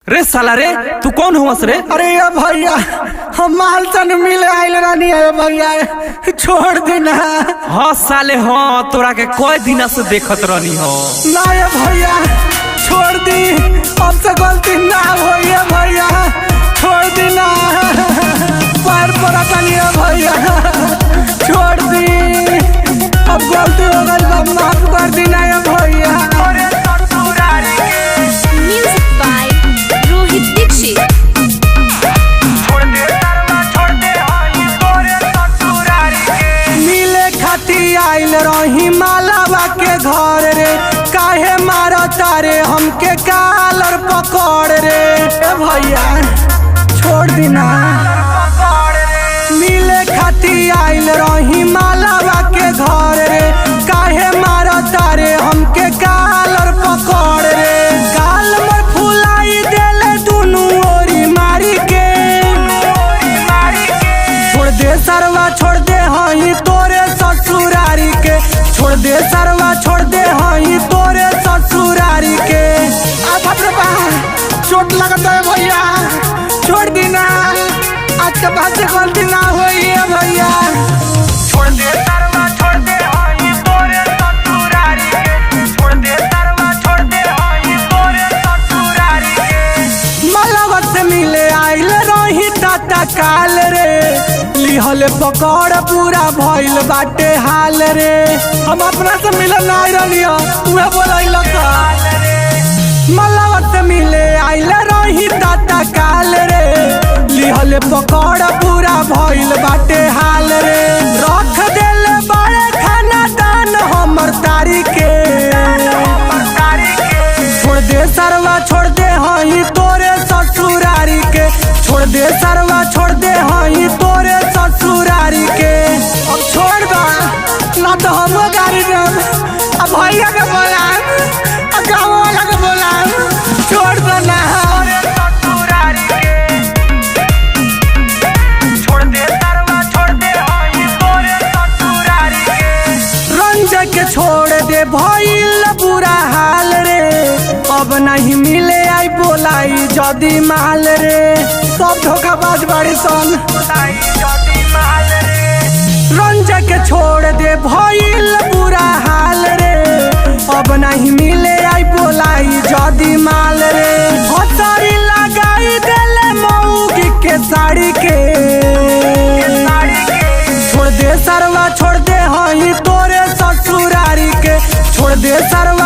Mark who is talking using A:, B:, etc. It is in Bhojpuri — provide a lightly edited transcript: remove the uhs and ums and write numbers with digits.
A: रे साला रे तू कौन हुआ रे?
B: अरे ये भैया हम मालचन मिले आइल रानी है भैया, छोड़ देना।
A: हाँ साले हाँ, तोरा के कोई दिन से देखत रहनी हो
B: ना ये भैया छोड़ दी, अब से गलती ना हो ये भैया, छोड़ देना। पैर पड़ा है भैया, छोड़ दी, अब गलती हो गई, अब माफ कर देना ये भैया।
C: Music by Rohit Dixit.
B: मिले खाती आइल रही मालावा के घर रे, काहे मारो तारे हमके कालर पकड़ रे। ए भैया छोड़ देना। मिले खाती आइल रही मालावा के घर रे, काहे मारो तारे हमके कालर पकड़ रे। काल में फुलाई देले दुनू ओरी मारी के, छोड़ दे सरवा छोड़ दे हई तोरे ससुरारी के, छोड़ दे सरवा छोड़ दे हई तोरे ससुरारी के। चोट लगता है भैया, छोड़ देना, आज के बाद से गलती ना होई है भैया।
D: छोड़ दे सरवा छोड़ दे हई तोरे ससुरारी के, छोड़ दे सरवा छोड़ दे हई तोरे ससुरारी के।
B: मलावत से मिले आइल रही ताता काल रे, लिहल पकड़ पूरा भइल बाटे हाल रे। हम अपना से मिले ना रही उहे बोलैल मलावत से मिले आइल रही ताता काल रे, लिहल पकड़ पूरा भइल बाटे हाल रे। रख देले बड़े खाना दान हमर तारी के, छोड़ दे सरवा छोड़ दे हई तोरे ससुरारी के, छोड़ दे सरवा छोड़ दे हई तोरे ससुरारी के। अब छोड़ दा ना तो हम गाड़ी देब, अब भैया के बोलाम, अब गाँव वाला के बोलाम, छोड़ दो ना।
D: ससुरारी के छोड़ दे सरवा छोड़ दे हई तोरे ससुरारी के।
B: रंज के छोड़ दे भइल बुरा हाल रे, अब नहीं मिले आई बोलाई जदी माल रे। सब धोखाबाज बाड़ी सन,
D: खुदाई जदी माल रे।
B: रंज के छोड़ दे भइल बुरा हाल रे, अब नहीं मिले आई बोलाई जदी माल रे। हथरी लगाई देले मऊगी के साड़ी के, छोड़ दे सरवा छोड़ दे हई तोरे ससुरारी के, छोड़ दे सरवा